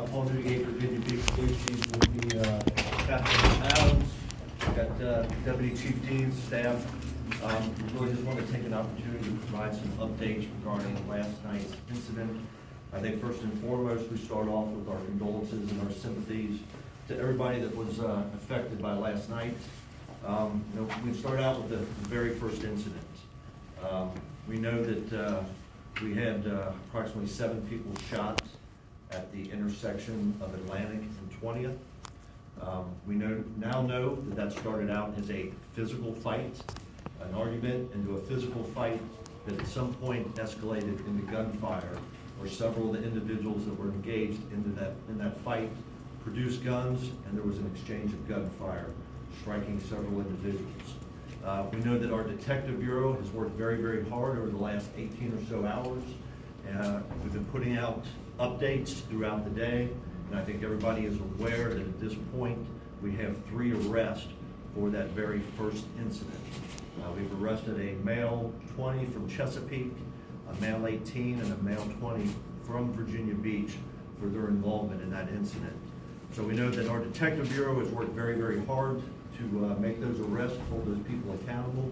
Paul Newgate, Virginia Beach Police Chief, with me, Captain Adams, got Deputy Chief Dean, staff. We really just want to take an opportunity to provide some updates regarding last night's incident. I think first and foremost, we start off with our condolences and our sympathies to everybody that was affected by last night. We start out with the very first incident. We know that we had approximately 7 people shot at the intersection of Atlantic and 20th. We now know that started out as a physical fight, an argument into a physical fight that at some point escalated into gunfire, where several of the individuals that were engaged in that fight produced guns, and there was an exchange of gunfire, striking several individuals. We know that our detective bureau has worked very, very hard over the last 18 or so hours. We've been putting out updates throughout the day, and I think everybody is aware that at this point we have 3 arrests for that very first incident. We've arrested a male 20 from Chesapeake, a male 18, and a male 20 from Virginia Beach for their involvement in that incident. So we know that our detective bureau has worked very, very hard to make those arrests, hold those people accountable.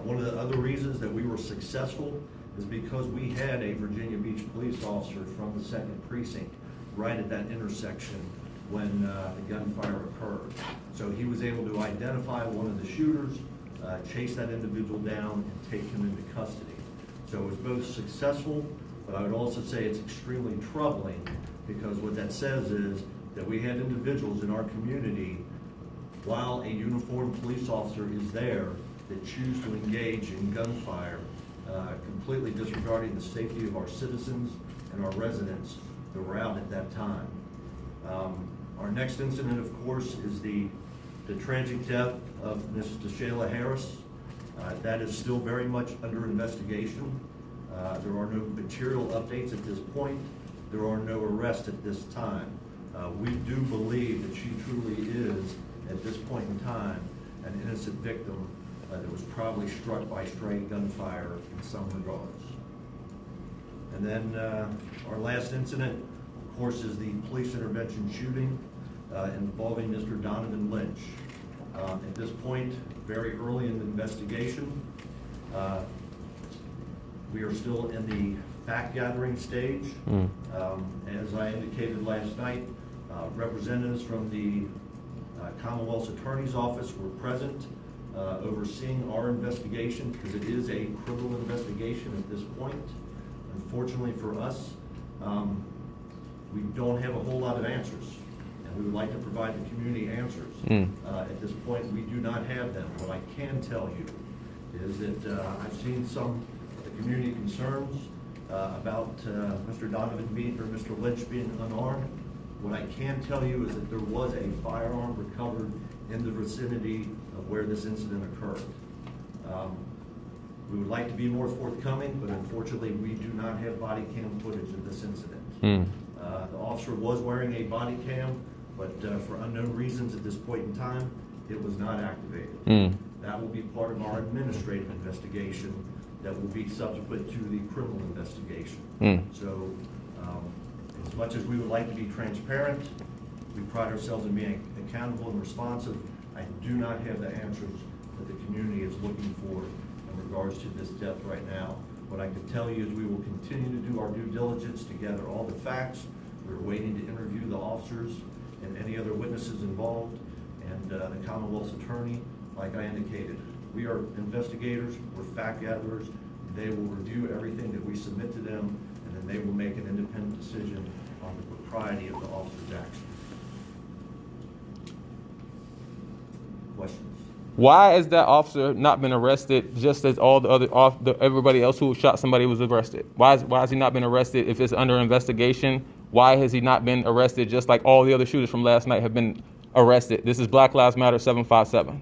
One of the other reasons that we were successful is because we had a Virginia Beach police officer from the 2nd Precinct right at that intersection when the gunfire occurred. So he was able to identify one of the shooters, chase that individual down, and take him into custody. So it was both successful, but I would also say it's extremely troubling, because what that says is that we had individuals in our community, while a uniformed police officer is there, that choose to engage in gunfire, completely disregarding the safety of our citizens and our residents that were out at that time. Our next incident, of course, is the tragic death of Ms. DeShayla Harris. That is still very much under investigation. There are no material updates at this point. There are no arrests at this time. We do believe that she truly is, at this point in time, an innocent victim that was probably struck by stray gunfire in some regards. And then our last incident, of course, is the police intervention shooting involving Mr. Donovan Lynch. At this point, very early in the investigation, we are still in the fact-gathering stage. As I indicated last night, representatives from the Commonwealth's Attorney's Office were present, overseeing our investigation, because it is a criminal investigation at this point. Unfortunately for us, we don't have a whole lot of answers, and we would like to provide the community answers. At this point, we do not have them. What I can tell you is that I've seen some of the community concerns about Mr. Donovan being, or Mr. Lynch being unarmed. What I can tell you is that there was a firearm recovered in the vicinity of where this incident occurred. We would like to be more forthcoming, but unfortunately we do not have body cam footage of this incident. The officer was wearing a body cam, but for unknown reasons at this point in time, it was not activated. That will be part of our administrative investigation that will be subsequent to the criminal investigation. So as much as we would like to be transparent, we pride ourselves in being accountable and responsive. I do not have the answers that the community is looking for in regards to this death right now. What I can tell you is we will continue to do our due diligence to gather all the facts. We're waiting to interview the officers and any other witnesses involved, and the Commonwealth's attorney, like I indicated. We are investigators, we're fact gatherers. They will review everything that we submit to them, and then they will make an independent decision on the propriety of the officer's actions. Questions? Why has that officer not been arrested just as all the other everybody else who shot somebody was arrested? Why has he not been arrested if it's under investigation? Why has he not been arrested just like all the other shooters from last night have been arrested? This is Black Lives Matter 757.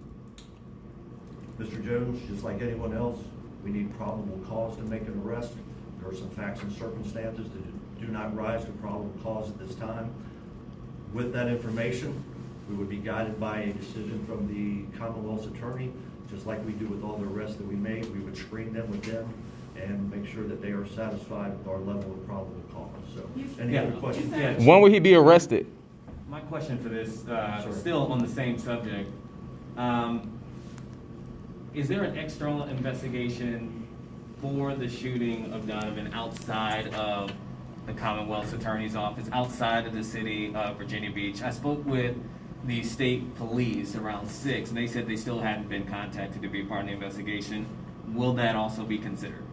Mr. Jones, just like anyone else, we need probable cause to make an arrest. There are some facts and circumstances that do not rise to probable cause at this time. With that information, we would be guided by a decision from the Commonwealth's attorney, just like we do with all the arrests that we made. We would screen them with them. and make sure that they are satisfied with our level of probable cause. So, any Yeah. other questions? Yeah. When will he be arrested? My question for this, Sure. still on the same subject, is there an external investigation for the shooting of Donovan outside of the Commonwealth's Attorney's Office, outside of the city of Virginia Beach? I spoke with the state police around 6, and they said they still hadn't been contacted to be a part of the investigation. Will that also be considered?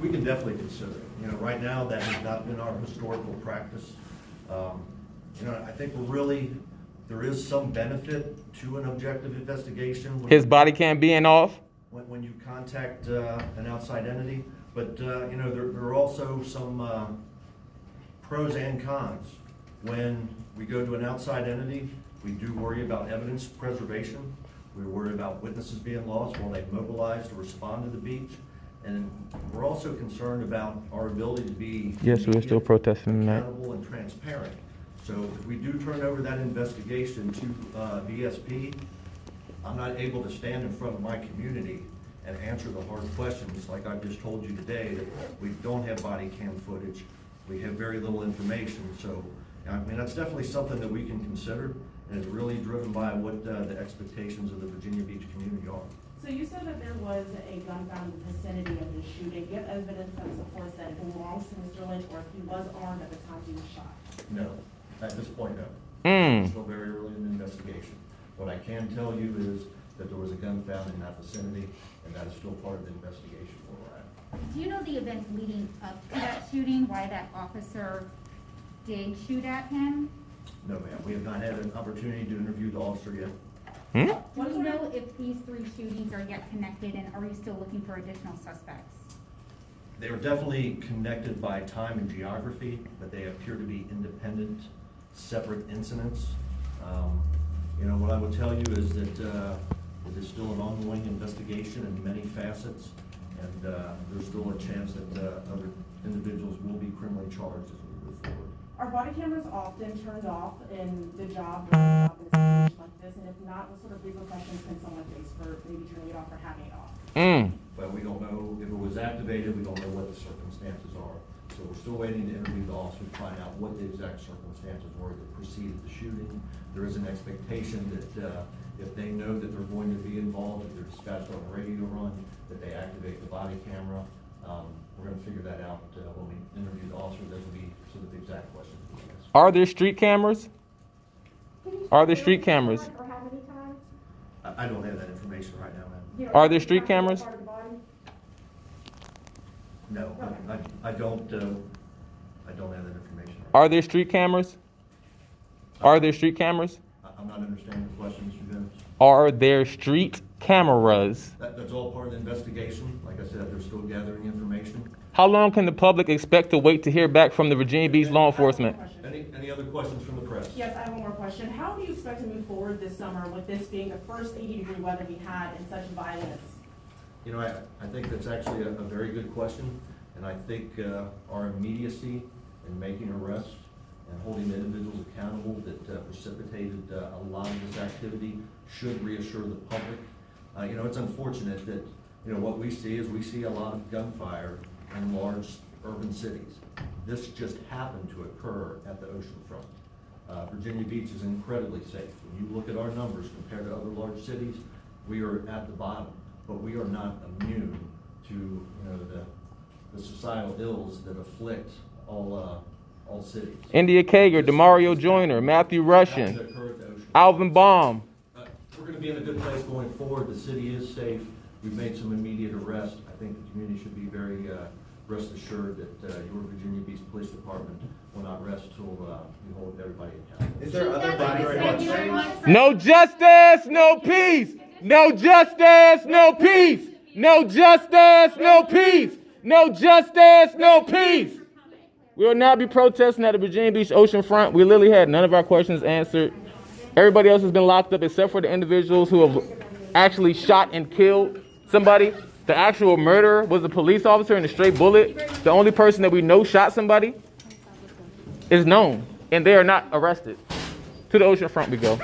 We can definitely consider it. You know, right now, that has not been our historical practice. You know, I think there is some benefit to an objective investigation. His body cam being off? When you contact an outside entity, but you know, there are also some pros and cons. When we go to an outside entity, we do worry about evidence preservation. We worry about witnesses being lost while they mobilize to respond to the beach. And we're also concerned about our ability to be Yes, we're still protesting tonight. accountable and transparent. So if we do turn over that investigation to VSP, I'm not able to stand in front of my community and answer the hard questions like I've just told you today, that we don't have body cam footage, we have very little information. So, I mean, that's definitely something that we can consider, and it's really driven by what the expectations of the Virginia Beach community are. So you said that there was a gun found in the vicinity of the shooting. Do you have evidence that supports that it belongs to Mr. Lynch, or if he was armed at the time he was shot? No, at this point, no. Mm. It's still very early in the investigation. What I can tell you is that there was a gun found in that vicinity, and that is still part of the investigation where we're at. Do you know the events leading up to that shooting, why that officer did shoot at him? No, ma'am, we have not had an opportunity to interview the officer yet. Hmm? Do you know if these 3 shootings are yet connected, and are you still looking for additional suspects? They are definitely connected by time and geography, but they appear to be independent, separate incidents. You know, what I would tell you is that it is still an ongoing investigation in many facets, and there's still a chance that other individuals will be criminally charged as we move forward. Are body cameras often turned off in the job or in a situation like this? And if not, what sort of repercussions can someone face for maybe turning it off or having it off? Mm. But we don't know if it was activated, we don't know what the circumstances are. So we're still waiting to interview the officer to find out what the exact circumstances were that preceded the shooting. There is an expectation that if they know that they're going to be involved, if they're dispatched on a radio run, that they activate the body camera. We're gonna figure that out when we interview the officer. Those will be sort of the exact questions we ask. Are there street cameras? Are there street cameras? Or how many times? I don't have that information right now, ma'am. You know, Are there street cameras? part of the body? No, I don't have that information. Are there street cameras? Are there street cameras? I'm not understanding the question, Mr. Dennis. Are there street cameras? That's all part of the investigation. Like I said, they're still gathering information. How long can the public expect to wait to hear back from the Virginia Beach law enforcement? Any other questions from the press? Yes, I have one more question. How do you expect to move forward this summer with this being the first 80-degree weather we had and such violence? You know, I think that's actually a very good question, and I think our immediacy in making arrests and holding the individuals accountable that precipitated a lot of this activity should reassure the public. You know, it's unfortunate that, you know, what we see is we see a lot of gunfire in large urban cities. This just happened to occur at the ocean front. Virginia Beach is incredibly safe. When you look at our numbers compared to other large cities, we are at the bottom, but we are not immune to, you know, the societal ills that afflict all cities. India Kager, Demario Joyner, Matthew Russian, That occur at the ocean. Alvin Baum. We're gonna be in a good place going forward. The city is safe. We've made some immediate arrests. I think the community should be very rest assured that your Virginia Beach Police Department will not rest till we hold everybody accountable. Is there other body cams? No justice, no peace. No justice, no peace. No justice, no peace. No justice, no peace. We will now be protesting at the Virginia Beach ocean front. We literally had none of our questions answered. Everybody else has been locked up except for the individuals who have actually shot and killed somebody. The actual murderer was a police officer and a stray bullet. The only person that we know shot somebody is known, and they are not arrested. To the ocean front we go.